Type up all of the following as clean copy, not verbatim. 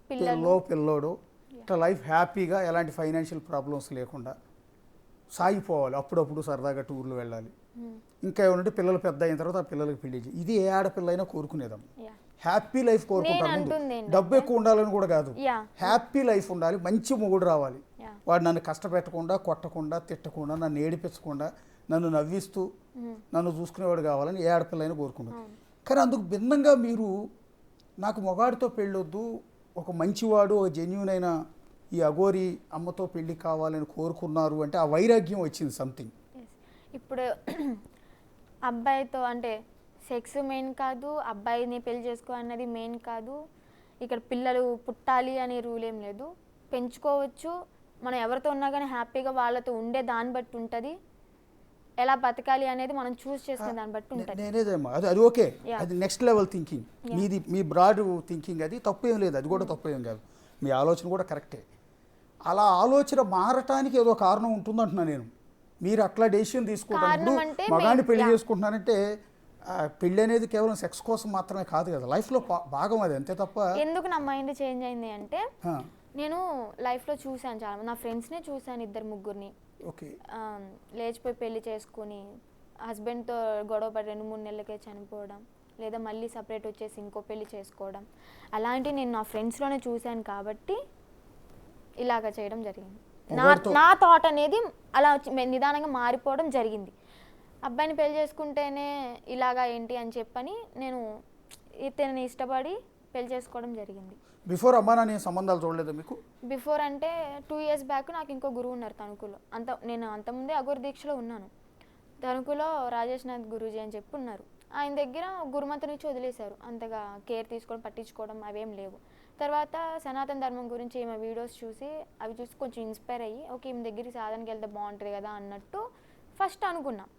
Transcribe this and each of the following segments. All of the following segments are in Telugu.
పిల్లోడు ఇట్లా లైఫ్ హ్యాపీగా ఎలాంటి ఫైనాన్షియల్ ప్రాబ్లమ్స్ లేకుండా సాగిపోవాలి. అప్పుడప్పుడు సరదాగా టూర్లు వెళ్ళాలి. ఇంకా ఏమంటే పిల్లలు పెద్ద అయిన తర్వాత ఆ పిల్లలకి పెళ్లి చేయాలి. ఇది ఏ ఆడపిల్లైనా కోరుకునేదమ్మా. హ్యాపీ లైఫ్ కోరుకుంటారు. డబ్బు ఎక్కువ ఉండాలని కూడా కాదు, హ్యాపీ లైఫ్ ఉండాలి. మంచి మొగుడు రావాలి, వాడు నన్ను కష్టపెట్టకుండా, కొట్టకుండా, తిట్టకుండా, నన్ను ఏడిపించకుండా, నన్ను నవ్విస్తూ నన్ను చూసుకునేవాడు కావాలని ఏ ఆడపిల్లైనా కోరుకుంటారు. కానీ అందుకు భిన్నంగా మీరు నాకు మొగాడితో పెళ్ళొద్దు, ఒక మంచివాడు, ఒక జెన్యూన్ అయిన ఈ అఘోరి అమ్మతో పెళ్ళి కావాలని కోరుకున్నారు అంటే ఆ వైరాగ్యం వచ్చింది సంథింగ్. ఇప్పుడు అబ్బాయితో అంటే సెక్స్ మెయిన్ కాదు, అబ్బాయిని పెళ్లి చేసుకో అన్నది మెయిన్ కాదు. ఇక్కడ పిల్లలు పుట్టాలి అనే రూల్ ఏం లేదు, పెంచుకోవచ్చు. మనం ఎవరితో ఉన్నా కానీ హ్యాపీగా వాళ్ళతో ఉండే దాన్ని బట్టి ఉంటుంది. ఎలా బతకాలి అనేది మనం చూస్ చేసుకునే దాన్ని బట్టి ఉంటుంది. నేనేదేమో అది ఓకే, అది నెక్స్ట్ లెవెల్ థింకింగ్ మీది, మీ బ్రాడ్ థింకింగ్. అది తప్పు ఏం లేదు, అది కూడా తప్పు ఏం కాదు, మీ ఆలోచన కూడా కరెక్టే. అలా ఆలోచన మారటానికి ఏదో కారణం ఉంటుందంటున్నా నేను. మీరు అట్లా డెసిషన్ తీసుకుంటారు, మగాన్ని పెళ్లి చేసుకుంటున్నారంటే పెళ్ళి అనేది కేవలం సెక్స్ కోసం మాత్రమే కాదు కదా, లైఫ్లో భాగం అది, అంతే తప్ప. ఎందుకు నా మైండ్ చేంజ్ అయింది అంటే నేను లైఫ్లో చూశాను చాలా మంది, నా ఫ్రెండ్స్నే చూశాను, 2-3 ఓకే లేచిపోయి పెళ్లి చేసుకుని హస్బెండ్తో గొడవ పడి 2-3 నెలలకే చనిపోవడం, లేదా మళ్ళీ సపరేట్ వచ్చేసి ఇంకో పెళ్లి చేసుకోవడం. అలాంటివి నేను నా ఫ్రెండ్స్లోనే చూశాను కాబట్టి ఇలాగ చేయడం జరిగింది. నా థాట్ అనేది అలా నిదానంగా మారిపోవడం జరిగింది. అబ్బాయిని పెళ్లి చేసుకుంటేనే ఇలాగా ఏంటి అని చెప్పని నేను ఇతన్ని ఇష్టపడి పెళ్లి చేసుకోవడం జరిగింది. బిఫోర్ అమ్మా నాన్న సంబంధాలు చూడలేదు మీకు? బిఫోర్ అంటే 2 years బ్యాక్ నాకు ఇంకో గురువు ఉన్నారు తణుకులో. నేను అంతకుముందే అఘోర దీక్షలో ఉన్నాను. తణుకులో రాజేష్ నాథ్ గురూజీ అని చెప్పి ఉన్నారు. ఆయన దగ్గర గురుమంత్రం నుంచి వదిలేశారు, అంతగా కేర్ తీసుకోవడం పట్టించుకోవడం అవేం లేవు. తర్వాత సనాతన ధర్మం గురించి ఈమె వీడియోస్ చూసి అవి చూసి కొంచెం ఇన్స్పైర్ అయ్యి ఓకే ఈమె దగ్గరికి సాధనకి వెళ్తే బాగుంటుంది కదా అన్నట్టు ఫస్ట్ అనుకున్నాం.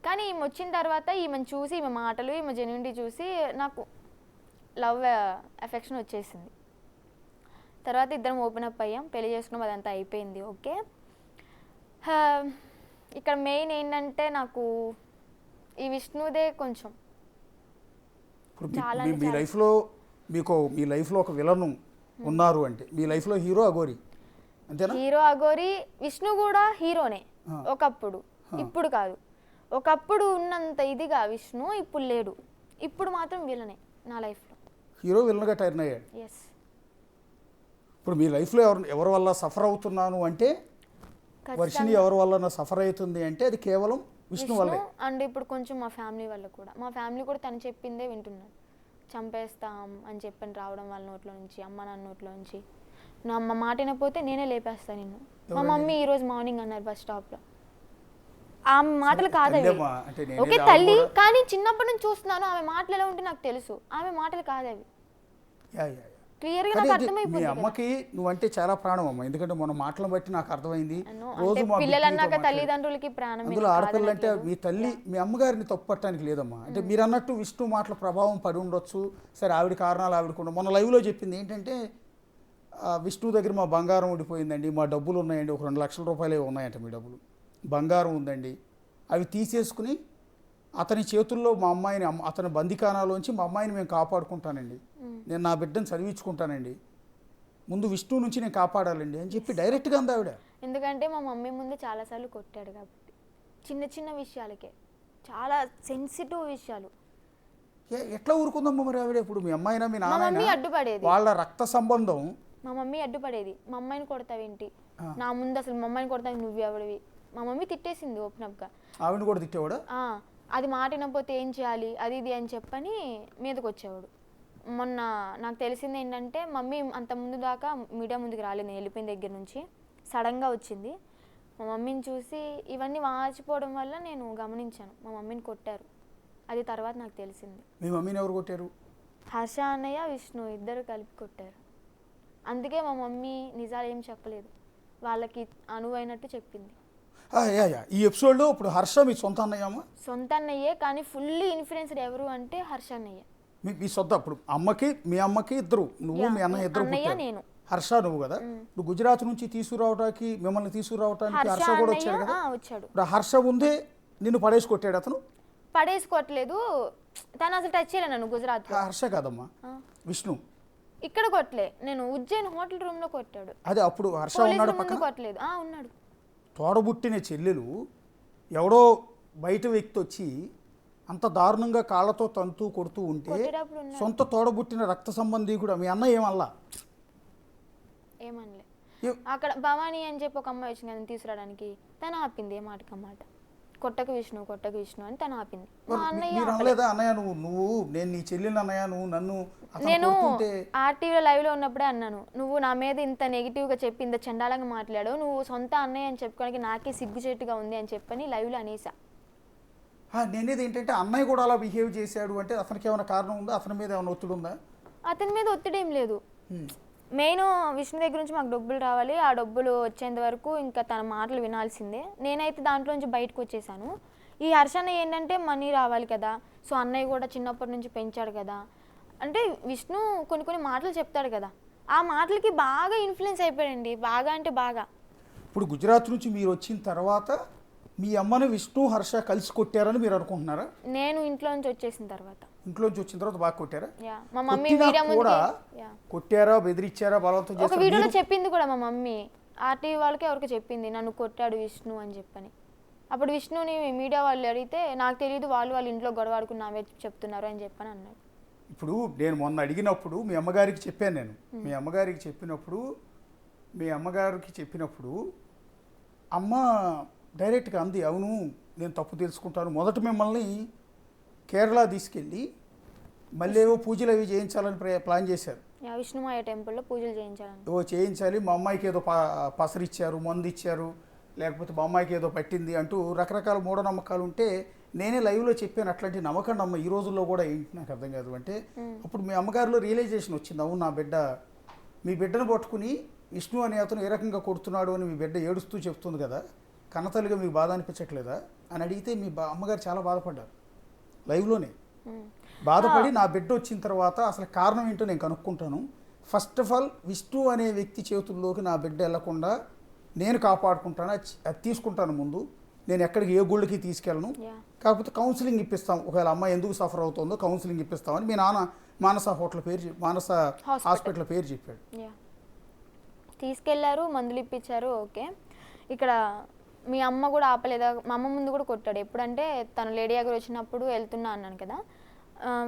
కానీ ఈమె వచ్చిన తర్వాత ఈమెను చూసి, ఈమె మాటలు, ఈమె జెన్యూనిటీ చూసి నాకు లవ్ అఫెక్షన్ వచ్చేసింది. తర్వాత ఇద్దరం ఓపెన్ అప్ అయ్యాం, పెళ్లి చేసుకున్నాం, అదంతా అయిపోయింది. ఓకే, ఇక్కడ మెయిన్ ఏంటంటే నాకు ఈ విష్ణుదే కొంచెం చాలా మీ లైఫ్లో ఒక విలన్ ఉన్నారు అంటే మీ లైఫ్లో హీరో అఘోరి అంతేనా? హీరో అఘోరి, విష్ణు కూడా హీరోనే ఒకప్పుడు, ఇప్పుడు కాదు. ఒకప్పుడు ఉన్నంత ఇదిగా విష్ణు ఇప్పుడు లేడు, ఇప్పుడు మాత్రం విలనే నా లైఫ్లో. హీరో విలన్గా టర్న్ అయ్యాడు. ఎస్. ఇప్పుడు మీ లైఫ్లో ఎవరి వల్ల సఫర్ అవుతున్నాను అంటే, వర్షిని ఎవరి వల్ల సఫర్ అవుతుంది అంటే అది కేవలం విష్ణు వల్లే. అండ్ ఇప్పుడు కొంచెం మా ఫ్యామిలీ వల్ల కూడా, మా ఫ్యామిలీ కూడా తను చెప్పిందే వింటున్నాను. చంపేస్తాం అని చెప్పని రావడం వాళ్ళ నోట్లో నుంచి, అమ్మ నాన్న నోట్లో నుంచి. నా అమ్మ మాట వినకపోతే నేనే లేపేస్తాను నిన్ను. మా మమ్మీ ఈరోజు మార్నింగ్ అన్నారు బస్ స్టాప్లో. ఆ మాటలు కాదవి. ఓకే తల్లి, కానీ చిన్నప్పటి నుంచి చూస్తున్నాను ఆమె మాటలు ఎలా ఉంటే నాకు తెలుసు, ఆమె మాటలు కాదవి. క్లియర్గా నాకు అర్థమైపోయింది. మీ అమ్మకి నువ్వంటే చాలా ప్రాణం అమ్మ, ఎందుకంటే మన మాటలను బట్టి నాకు అర్థమైంది. రోజు పిల్లలు అన్నాక తల్లిదండ్రులకి ప్రాణం. అందులో ఆడపిల్లలు అంటే మీ తల్లి, మీ అమ్మగారిని తప్పుపట్టడానికి లేదమ్మా. అంటే మీరు అన్నట్టు విష్ణు మాటల ప్రభావం పడి ఉండొచ్చు, సరే ఆవిడ కారణాలు ఆవిడకుండా. మొన్న లైవ్లో చెప్పింది ఏంటంటే విష్ణు దగ్గర మా బంగారం ఉండిపోయిందండి, మా డబ్బులు ఉన్నాయండి, ఒక 2 లక్షల రూపాయలే ఉన్నాయంట మీ డబ్బులు, బంగారం ఉందండి, అవి తీసేసుకుని అతని చేతుల్లో మా అమ్మాయిని, అతని బందికానాలోంచి మా అమ్మాయిని మేము కాపాడుకుంటానండి, నేను నా బిడ్డను చదివించుకుంటానండి, ముందు విష్ణు నుంచి నేను కాపాడాలండి అని చెప్పి డైరెక్ట్గా అంది ఆవిడ. ఎందుకంటే మా మమ్మీ ముందు చాలాసార్లు కొట్టాడు కాబట్టి, చిన్న చిన్న విషయాలకే, చాలా సెన్సిటివ్ విషయాలు. ఎట్లా ఊరుకుందమ్మా మరి ఆవిడ? ఇప్పుడు మీ అమ్మాయినా మీ నాన్న అడ్డుపడేది, వాళ్ళ రక్త సంబంధం. మా మమ్మీ అడ్డుపడేది, మా అమ్మాయిని కొడతావేంటి నా ముందు, అసలు మా అమ్మాయిని కొడతావు నువ్వు ఎవడివి, మా మమ్మీ తిట్టేసింది ఓపెన్ అప్గా. ఆవిడ కూడా తిట్టేవాడు, అది మాట వినకపోతే ఏం చేయాలి అది ఇది అని చెప్పని మీదకి వచ్చేవాడు. మొన్న నాకు తెలిసింది ఏంటంటే మమ్మీ అంత ముందు దాకా మీడియా ముందుకు రాలేదు, నేను వెళ్ళిపోయిన దగ్గర నుంచి సడన్గా వచ్చింది. మా మమ్మీని చూసి ఇవన్నీ వాచిపోవడం వల్ల నేను గమనించాను మా మమ్మీని కొట్టారు, అది తర్వాత నాకు తెలిసింది. మీ మమ్మీని ఎవరు కొట్టారు? హర్ష అన్నయ్య, విష్ణు ఇద్దరు కలిపి కొట్టారు. అందుకే మా మమ్మీ నిజాలు ఏం చెప్పలేదు, వాళ్ళకి అనువైనట్టు చెప్పింది. ఈ ఎపిసోడ్లో ఇప్పుడు హర్ష మీ సొంత అన్నయ్యమ్మా? సొంత అన్నయ్యే, కానీ ఫుల్లీ ఇన్ఫ్లుయెన్స్డ్ ఎవరు అంటే హర్ష అన్నయ్య. మీ సొంత, ఇప్పుడు మీ అమ్మకి ఇద్దరు, నువ్వు మీ అన్నయ్య ఇద్దరు, నేను హర్ష నువ్వు కదా. ఇప్పుడు గుజరాత్ నుంచి మిమ్మల్ని తీసుకురావడానికి హర్ష కూడా వచ్చాడు కదా. ఇప్పుడు హర్ష ముందే నిన్ను పడేసి కొట్టాడు అతను? పడేసుకోవట్లేదు, తను అసలు టచ్ చేయలే నన్ను గుజరాత్. హర్ష కాదమ్మా, విష్ణు. ఇక్కడ కొట్టలే, నేను ఉజ్జయిన్ హోటల్ రూమ్ లో కొట్టాడు. అదే అప్పుడు హర్ష పోలీసుల ఉన్నాడు ముందు పక్కన. కొట్టలేదు. ఉన్నాడు. తోడబుట్టిన చెల్లెలు ఎవడో బయట వ్యక్తి వచ్చి అంత దారుణంగా కాళ్ళతో తంతూ కొడుతూ ఉంటే కొట్టేటప్పుడు ఉన్నాడు. సొంత తోడబుట్టిన రక్త సంబంధి కూడా మీ అన్న ఏమల్లా ఏమనలే. అక్కడ భవానీ అని చెప్పి ఒక అమ్మాయి వచ్చింది కదా తీసుకురావడానికి, తను ఆపింది ఏ మాటకి మాట. కొట్టకు విష్ణు అని తను ఆపింది. మా అన్నయ్య మీరు అనలేదా అన్నయ్య నువ్వు నేను నీ చెల్లెలు అన్నయ్య నువ్వు నన్ను అతను నేను కొడుతుంటే ఆర్టీవీలో లైవ్లో ఉన్నప్పుడే అన్నాను, నువ్వు నా మీద ఇంత నెగిటివ్గా చెప్పి ఇంత చండాలంగా మాట్లాడావు, నువ్వు సొంత అన్నయ్య అని చెప్పుకోవడానికి నాకే సిగ్గుచేటుగా ఉంది అని చెప్పని లైవ్లో అనేసా. నేనేది ఏంటంటే అన్నయ్య కూడా అలా బిహేవ్ చేశాడు అంటే అతనికి ఏమైనా కారణం ఉందా, అతని మీద ఏమైనా ఒత్తిడి ఉందా? అతని మీద ఒత్తిడి ఏం లేదు. మెయిన్ విష్ణు దగ్గర నుంచి మాకు డబ్బులు రావాలి, ఆ డబ్బులు వచ్చేంత వరకు ఇంకా తన మాటలు వినాల్సిందే. నేనైతే దాంట్లో నుంచి బయటకు వచ్చేసాను. ఈ హర్షణ ఏంటంటే మనీ రావాలి కదా, సో అన్నయ్య కూడా చిన్నప్పటి నుంచి పెంచాడు కదా, అంటే విష్ణు కొన్ని మాటలు చెప్తాడు కదా, ఆ మాటలకి బాగా ఇన్ఫ్లుయెన్స్ అయిపోయాడండి. బాగా అంటే బాగా. ఇప్పుడు గుజరాత్ నుంచి మీరు వచ్చిన తర్వాత మీ అమ్మని విష్ణు హర్ష కలిసి కొట్టారని మీరు అనుకుంటున్నారా? నేను ఇంట్లో నుంచి వచ్చేసిన తర్వాత, ఇంట్లోంచి వచ్చిన తర్వాత బాగా కొట్టారా? మా మమ్మీ కొట్టినా వీడియో ముందు కూడా కొట్టారా, బెదిరించారా, బలవంతం ఒక చేశారా? వీడియోలో చెప్పింది కూడా మా మమ్మీ, ఆర్టీవీ వాళ్ళకి ఎవరికి చెప్పింది నన్ను కొట్టాడు విష్ణు అని చెప్పని. అప్పుడు విష్ణుని మీడియా వాళ్ళు అడిగితే నాకు తెలియదు, వాళ్ళ ఇంట్లో గొడవ ఆడుకుని నావే చెప్తున్నారు అని చెప్పని అన్నాడు. ఇప్పుడు నేను మొన్న అడిగినప్పుడు మీ అమ్మగారికి చెప్పాను, నేను మీ అమ్మగారికి చెప్పినప్పుడు అమ్మ డైరెక్ట్గా అంది, అవును నేను తప్పు తెలుసుకుంటాను, మొదట మిమ్మల్ని కేరళ తీసుకెళ్ళి మళ్ళీ ఏవో పూజలు అవి చేయించాలని ప్లాన్ చేశారు. విష్ణుమాయ టెంపుల్లో పూజలు చేయించాలని చేయించాలి, మా అమ్మాయికి ఏదో పసరిచ్చారు, మందు ఇచ్చారు, లేకపోతే మా అమ్మాయికి ఏదో పట్టింది అంటూ రకరకాల మూఢనమ్మకాలు ఉంటే నేనే లైవ్లో చెప్పాను, అట్లాంటి నమ్మకం అమ్మ ఈ రోజుల్లో కూడా ఏంటి నాకు అర్థం కాదు అంటే. అప్పుడు మీ అమ్మగారిలో రియలైజేషన్ వచ్చింది, అవును నా బిడ్డ, మీ బిడ్డను పట్టుకుని విష్ణు అనే అతను ఏ రకంగా కొడుతున్నాడు అని మీ బిడ్డ ఏడుస్తూ చెప్తుంది కదా, కన్నతల్లిగా మీకు బాధ అనిపించట్లేదా అని అడిగితే మీ అమ్మగారు చాలా బాధపడ్డారు లైవ్లోనే. బాధపడి నా బిడ్డ వచ్చిన తర్వాత అసలు కారణం ఏంటో నేను కనుక్కుంటాను, ఫస్ట్ ఆఫ్ ఆల్ విష్ణు అనే వ్యక్తి చేతుల్లోకి నా బిడ్డ వెళ్లకుండా నేను కాపాడుకుంటాను, అది తీసుకుంటాను ముందు, నేను ఎక్కడికి ఏ గుళ్ళకి తీసుకెళ్ళను, కాకపోతే కౌన్సిలింగ్ ఇప్పిస్తాం, ఒకవేళ అమ్మాయి ఎందుకు సఫర్ అవుతుందో కౌన్సిలింగ్ ఇప్పిస్తామని మీ నాన్న మానస హాస్పిటల్ పేరు చెప్పాడు. తీసుకెళ్లారు, మందులు ఇప్పించారు. ఓకే, ఇక్కడ మీ అమ్మ కూడా ఆపలేదా? మా అమ్మ ముందు కూడా కొట్టాడు. ఎప్పుడంటే తను లేడీ దగ్గర వచ్చినప్పుడు వెళ్తున్నా అన్నాను కదా,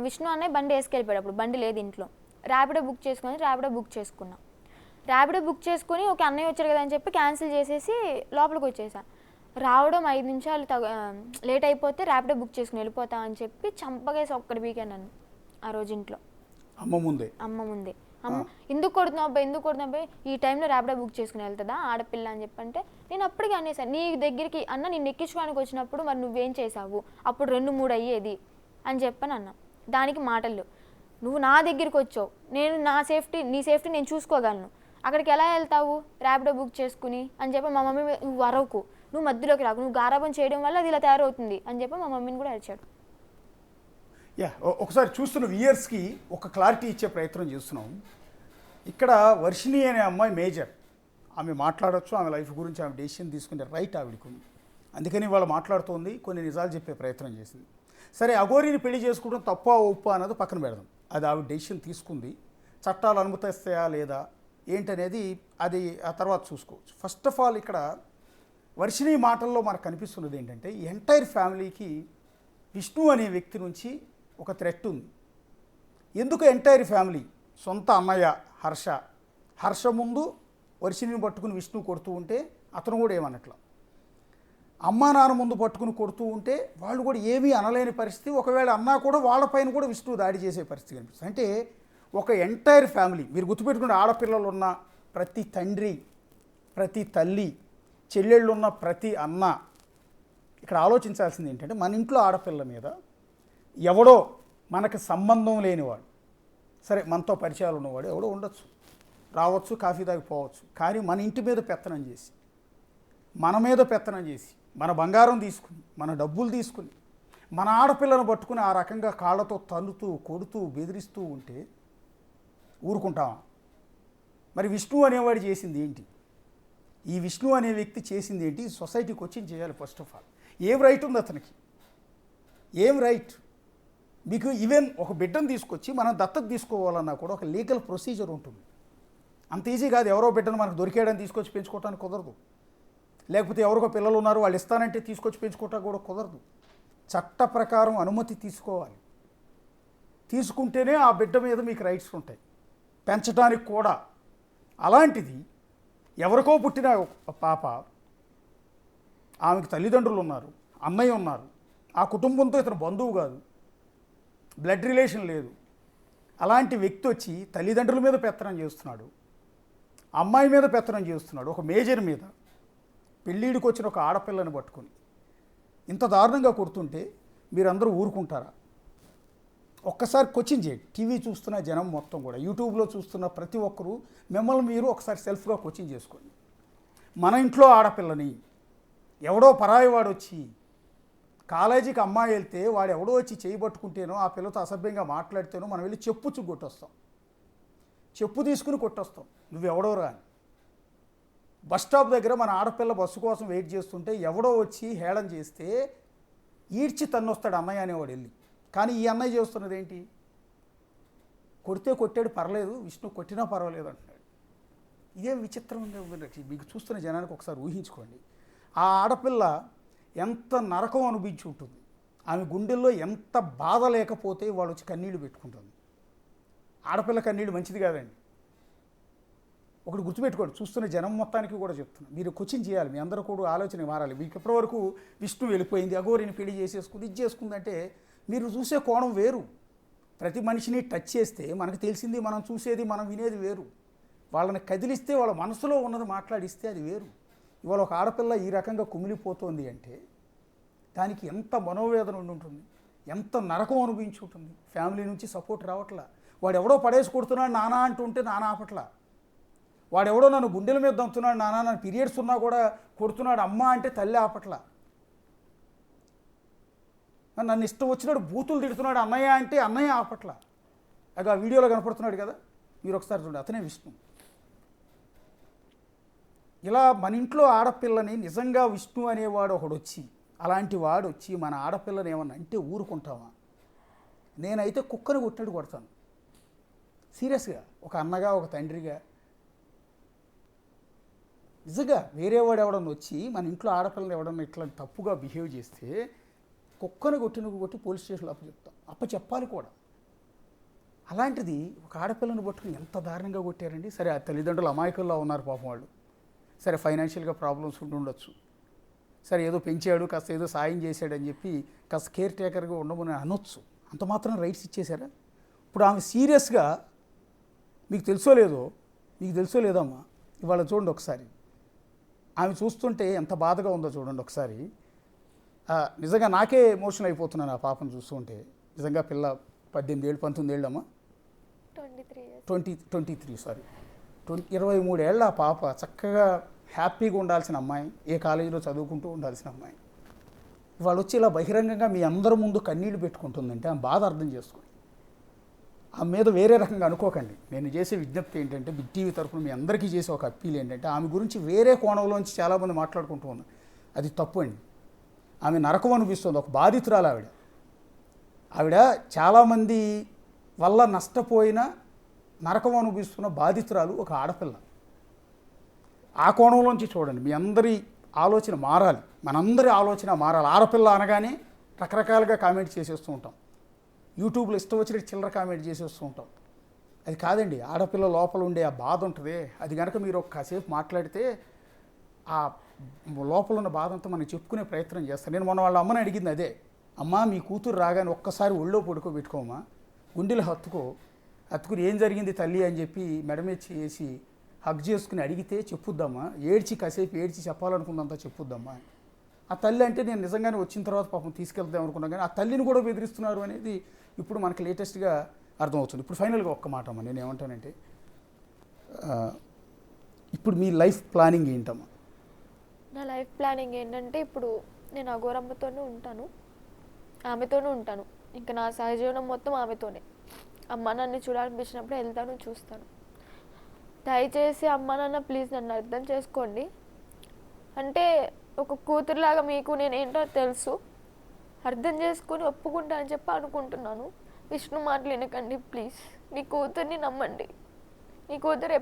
విష్ణు అన్నయ్య బండి వేసుకెళ్ళిపోయాడు. అప్పుడు బండి లేదు ఇంట్లో, ర్యాపిడో బుక్ చేసుకున్నా. ర్యాపిడో బుక్ చేసుకుని ఓకే అన్నయ్య వచ్చాడు కదా అని చెప్పి క్యాన్సిల్ చేసేసి లోపలికి వచ్చేసా. రావడం 5 నిమిషాలు లేట్ అయిపోతే ర్యాపిడో బుక్ చేసుకుని వెళ్ళిపోతా అని చెప్పి చంపగేసి ఒక్కడి వీకెండ్ నన్ను ఆ రోజు ఇంట్లో అమ్మ ముందే. అమ్మ ఎందుకు కొడుతున్నావు, ఈ టైంలో ర్యాపిడో బుక్ చేసుకుని వెళ్తుందా ఆడపిల్ల అని చెప్పంటే నేను అప్పటికే అనేసాను, నీ దగ్గరికి అన్న నిన్ను ఎక్కించుకోవడానికి వచ్చినప్పుడు మరి నువ్వేం చేసావు, అప్పుడు 2-3 అయ్యేది అని చెప్పని అన్న. దానికి మాటలు, నువ్వు నా దగ్గరికి వచ్చావు, నేను నీ సేఫ్టీ నేను చూసుకోగలను, అక్కడికి ఎలా వెళ్తావు ర్యాపిడో బుక్ చేసుకుని అని చెప్పి మా మమ్మీ, నువ్వు వరకు నువ్వు మధ్యలోకి రాకు, నువ్వు గారాబం చేయడం వల్ల అది ఇలా తయారవుతుంది అని చెప్పి మా మమ్మీని కూడా అరిచాడు. ఒకసారి చూస్తున్న వ్యూయర్స్కి ఒక క్లారిటీ ఇచ్చే ప్రయత్నం చేస్తున్నాం. ఇక్కడ వర్షిణి అనే అమ్మాయి మేజర్, ఆమె మాట్లాడవచ్చు, ఆమె లైఫ్ గురించి ఆమె డెసిషన్ తీసుకునే రైట్ ఆవిడకు ఉంది, అందుకని వాళ్ళు మాట్లాడుతోంది, కొన్ని నిజాలు చెప్పే ప్రయత్నం చేసింది. సరే, అఘోరిని పెళ్లి చేసుకోవడం తప్ప ఒప్ప అన్నది పక్కన పెడదాం, అది ఆవిడ డెసిషన్ తీసుకుంది, చట్టాలు అనుమతిస్తాయా లేదా ఏంటనేది అది ఆ తర్వాత చూసుకోవచ్చు. ఫస్ట్ ఆఫ్ ఆల్ ఇక్కడ వర్షిణి మాటల్లో మనకు కనిపిస్తున్నది ఏంటంటే ఎంటైర్ ఫ్యామిలీకి విష్ణు అనే వ్యక్తి నుంచి ఒక థ్రెట్ ఉంది. ఎందుకు ఎంటైర్ ఫ్యామిలీ, సొంత అన్నయ్య హర్ష ముందు వర్షిణిని పట్టుకుని విష్ణు కొడుతూ ఉంటే అతను కూడా ఏమన్నట్ల, అమ్మా నాన్న ముందు పట్టుకుని కొడుతూ ఉంటే వాళ్ళు కూడా ఏమీ అనలేని పరిస్థితి, ఒకవేళ అన్నా కూడా వాళ్ళపైన కూడా విష్ణు దాడి చేసే పరిస్థితి కనిపిస్తుంది. అంటే ఒక ఎంటైర్ ఫ్యామిలీ, మీరు గుర్తుపెట్టుకునే ఆడపిల్లలు ఉన్న ప్రతి తండ్రి, ప్రతి తల్లి, చెల్లెళ్ళు ఉన్న ప్రతి అన్న ఇక్కడ ఆలోచించాల్సింది ఏంటంటే మన ఇంట్లో ఆడపిల్ల మీద ఎవడో మనకు సంబంధం లేనివాడు, సరే మనతో పరిచయాలు ఉన్నవాడు ఎవడో ఉండొచ్చు, రావచ్చు, కాఫీ తాగిపోవచ్చు, కానీ మన ఇంటి మీద పెత్తనం చేసి, మన మీద పెత్తనం చేసి, మన బంగారం తీసుకుని, మన డబ్బులు తీసుకుని, మన ఆడపిల్లను పట్టుకుని ఆ రకంగా కాళ్ళతో తన్నుతూ కొడుతూ బెదిరిస్తూ ఉంటే ఊరుకుంటామా? మరి విష్ణు అనేవాడు చేసింది ఏంటి, ఈ విష్ణు అనే వ్యక్తి చేసింది ఏంటి, సొసైటీకి వచ్చి చేయాలి. ఫస్ట్ ఆఫ్ ఆల్ ఏం రైట్ ఉంది అతనికి, ఏం రైట్? మీకు ఈవెన్ ఒక బిడ్డను తీసుకొచ్చి మనం దత్తత తీసుకోవాలన్నా కూడా ఒక లీగల్ ప్రొసీజర్ ఉంటుంది. అంత ఈజీ కాదు. ఎవరో బిడ్డను మనకు దొరికేయడానికి తీసుకొచ్చి పెంచుకోవడానికి కుదరదు. లేకపోతే ఎవరికో పిల్లలు ఉన్నారు వాళ్ళు ఇస్తానంటే తీసుకొచ్చి పెంచుకోవటానికి కూడా కుదరదు. చట్ట ప్రకారం అనుమతి తీసుకోవాలి. తీసుకుంటేనే ఆ బిడ్డ మీద మీకు రైట్స్ ఉంటాయి, పెంచడానికి కూడా. అలాంటిది ఎవరికో పుట్టిన ఒక పాప, ఆమెకు తల్లిదండ్రులు ఉన్నారు, అన్నయ్య ఉన్నారు, ఆ కుటుంబంతో ఇతను బంధువు కాదు, బ్లడ్ రిలేషన్ లేదు. అలాంటి వ్యక్తి వచ్చి తల్లిదండ్రుల మీద పెత్తనం చేస్తున్నాడు, అమ్మాయి మీద పెత్తనం చేస్తున్నాడు, ఒక మేజర్ మీద. పెళ్ళిడికి వచ్చిన ఒక ఆడపిల్లని పట్టుకొని ఇంత దారుణంగా కొడుతుంటే మీరందరూ ఊరుకుంటారా? ఒక్కసారి క్వశ్చన్ చేయండి. టీవీ చూస్తున్న జనం మొత్తం కూడా, యూట్యూబ్లో చూస్తున్న ప్రతి ఒక్కరూ మిమ్మల్ని మీరు ఒకసారి సెల్ఫ్గా క్వశ్చన్ చేసుకోండి. మన ఇంట్లో ఆడపిల్లని ఎవడో పరాయి వాడు వచ్చి, కాలేజీకి అమ్మాయి వెళ్తే వాడు ఎవడో వచ్చి చేయబట్టుకుంటేనో, ఆ పిల్లతో అసభ్యంగా మాట్లాడితేనో మనం వెళ్ళి చెప్పు కొట్టొస్తాం, చెప్పు తీసుకుని కొట్టొస్తాం, నువ్వెవడో రా అని. బస్ స్టాప్ దగ్గర మన ఆడపిల్ల బస్సు కోసం వెయిట్ చేస్తుంటే ఎవడో వచ్చి హేళన చేస్తే ఈడ్చి తన్నొస్తాడు అన్నయ్య అనేవాడు వెళ్ళి. కానీ ఈ అన్నయ్య చేస్తున్నది ఏంటి? కొడితే కొట్టాడు పర్లేదు, విష్ణు కొట్టినా పర్వాలేదు అంటున్నాడు. ఇదే విచిత్రంగా ఉంది. మీకు చూస్తున్న జనానికి ఒకసారి ఊహించుకోండి. ఆ ఆడపిల్ల ఎంత నరకం అనిపించి ఉంటుంది, ఆమె గుండెల్లో ఎంత బాధ లేకపోతే వాళ్ళు వచ్చి కన్నీళ్లు పెట్టుకుంటుంది. ఆడపిల్ల కన్నీళ్ళు మంచిది కాదండి. ఒకటి గుర్తుపెట్టుకోండి, చూస్తున్న జనం మొత్తానికి కూడా చెప్తున్నాను, మీరు క్వశ్చన్ చేయాలి, మీ అందరూ కూడా ఆలోచన మారాలి. మీకు ఎప్పటివరకు విష్ణు వెళ్ళిపోయింది, అఘోరిని పెళ్లి చేసేసుకుంది, ఇది చేసుకుందంటే మీరు చూసే కోణం వేరు. ప్రతి మనిషిని టచ్ చేస్తే మనకు తెలిసింది, మనం చూసేది, మనం వినేది వేరు. వాళ్ళని కదిలిస్తే, వాళ్ళ మనసులో ఉన్నది మాట్లాడిస్తే అది వేరు. ఇవాళ ఒక ఆడపిల్ల ఈ రకంగా కుమిలిపోతోంది అంటే దానికి ఎంత మనోవేదన ఉండి ఉంటుంది, ఎంత నరకం అనిపించి ఉంటుంది. ఫ్యామిలీ నుంచి సపోర్ట్ రావట్లా. వాడు ఎవడో పడేసి కొడుతున్నాడు నానా అంటుంటే నానా ఆపట్లా. వాడెవడో నన్ను గుండెల మీద దంతున్నాడు నానా, నన్ను పీరియడ్స్ ఉన్నా కూడా కొడుతున్నాడు అమ్మ అంటే తల్లి ఆపట్లా. నన్ను ఇష్టం వచ్చినాడు బూతులు తిడుతున్నాడు అన్నయ్య అంటే అన్నయ్య ఆపట్లా. అలా ఆ వీడియోలో కనపడుతున్నాడు కదా, మీరు ఒకసారి చూడండి, అతనే విష్ణు. ఇలా మన ఇంట్లో ఆడపిల్లని నిజంగా విష్ణు అనేవాడు ఒకడు వచ్చి, అలాంటి వాడు వచ్చి మన ఆడపిల్లని ఏమన్నా అంటే ఊరుకుంటామా? నేనైతే కుక్కని కొట్టినట్టు కొడతాను సీరియస్గా, ఒక అన్నగా, ఒక తండ్రిగా. నిజంగా వేరే వాడు ఎవడన్నా వచ్చి మన ఇంట్లో ఆడపిల్లని ఎవడన్నా ఇట్లా తప్పుగా బిహేవ్ చేస్తే కుక్కని కొట్టి పోలీస్ స్టేషన్లో చెప్పాలి కూడా. అలాంటిది ఒక ఆడపిల్లని పట్టుకుని ఎంత దారుణంగా కొట్టారండి. సరే, ఆ తల్లిదండ్రులు అమాయకుల్లో ఉన్నారు పాపం వాళ్ళు. సరే, ఫైనాన్షియల్గా ప్రాబ్లమ్స్ ఉండొచ్చు. సరే, ఏదో పెంచాడు, కాస్త ఏదో సాయం చేశాడని చెప్పి కాస్త కేర్ టేకర్గా ఉండమని అనొచ్చు. అంత మాత్రం రైట్స్ ఇచ్చేశారా? ఇప్పుడు ఆమె సీరియస్గా, మీకు తెలుసో లేదమ్మా, ఇవాళ చూడండి ఒకసారి, ఆమె చూస్తుంటే ఎంత బాధగా ఉందో చూడండి ఒకసారి. నిజంగా నాకే ఎమోషన్ అయిపోతున్నాను ఆ పాపను చూస్తుంటే. నిజంగా పిల్ల 18 ఏళ్ళు 19 ఏళ్ళు అమ్మా, 23 ఏళ్ళ ఆ పాప. చక్కగా హ్యాపీగా ఉండాల్సిన అమ్మాయి, ఏ కాలేజీలో చదువుకుంటూ ఉండాల్సిన అమ్మాయి, ఇవాళ వచ్చి ఇలా బహిరంగంగా మీ అందరి ముందు కన్నీళ్లు పెట్టుకుంటుందంటే ఆమె బాధ అర్థం చేసుకోండి. ఆమె మీద వేరే రకంగా అనుకోకండి. నేను చేసే విజ్ఞప్తి ఏంటంటే, బిగ్ టీవీ తరఫున మీ అందరికీ చేసే ఒక అప్పీల్ ఏంటంటే, ఆమె గురించి వేరే కోణంలోంచి చాలామంది మాట్లాడుకుంటూ ఉన్నారు. అది తప్పు అండి. ఆమె నరకం అనిపిస్తుంది. ఒక బాధితురాలు ఆవిడ చాలామంది వల్ల నష్టపోయిన, నరకం అనిపిస్తున్న బాధితురాలు ఒక ఆడపిల్ల. ఆ కోణంలోంచి చూడండి. మీ అందరి ఆలోచన మారాలి, మనందరి ఆలోచన మారాలి. ఆడపిల్ల అనగానే రకరకాలుగా కామెంట్ చేసేస్తూ ఉంటాం, యూట్యూబ్లో ఇష్టం వచ్చినట్టు చిల్లర కామెంట్ చేసేస్తూ ఉంటాం. అది కాదండి. ఆడపిల్ల లోపల ఉండే ఆ బాధ ఉంటుంది, అది కనుక మీరు కాసేపు మాట్లాడితే ఆ లోపల ఉన్న బాధ అంతా మనం చెప్పుకునే ప్రయత్నం చేస్తాను. నేను మొన్న వాళ్ళ అమ్మని అడిగింది అదే, అమ్మ మీ కూతురు రాగానే ఒక్కసారి ఒళ్ళో పడుకోబెట్టుకోమా, గుండెలు హత్తుకుని ఏం జరిగింది తల్లి అని చెప్పి మెడమే చేసి హగ్ చేసుకుని అడిగితే చెప్పుద్దామా, కాసేపు ఏడ్చి చెప్పాలనుకున్నంత చెప్పుద్దామా. ఆ తల్లి అంటే నేను నిజంగానే వచ్చిన తర్వాత పాపం తీసుకెళ్దాం అనుకున్నాను, కానీ ఆ తల్లిని కూడా బెదిరిస్తున్నారు అనేది ఇప్పుడు మనకి లేటెస్ట్గా అర్థమవుతుంది. ఇప్పుడు ఫైనల్గా ఒక్క మాట అమ్మా, నేను ఏమంటానంటే, ఇప్పుడు మీ లైఫ్ ప్లానింగ్ ఏంటమ్మా? నా లైఫ్ ప్లానింగ్ ఏంటంటే, ఇప్పుడు నేను అఘోరమ్మతోనే ఉంటాను, ఆమెతోనే ఉంటాను. ఇంకా నా సహజీవనం మొత్తం ఆమెతోనే. అమ్మ నన్ను చూడాలనిపించినప్పుడు వెళ్తాను, చూస్తాను. దయచేసి అమ్మ నాన్న ప్లీజ్ నన్ను అర్థం చేసుకోండి. అంటే ఒక కూతురులాగా మీకు నేనేంటో తెలుసు, అర్థం చేసుకొని ఒప్పుకుంటా అని చెప్పి అనుకుంటున్నాను. విష్ణు మాటలు వినకండి ప్లీజ్. నీ కూతుర్ని నమ్మండి. నీ కూతురు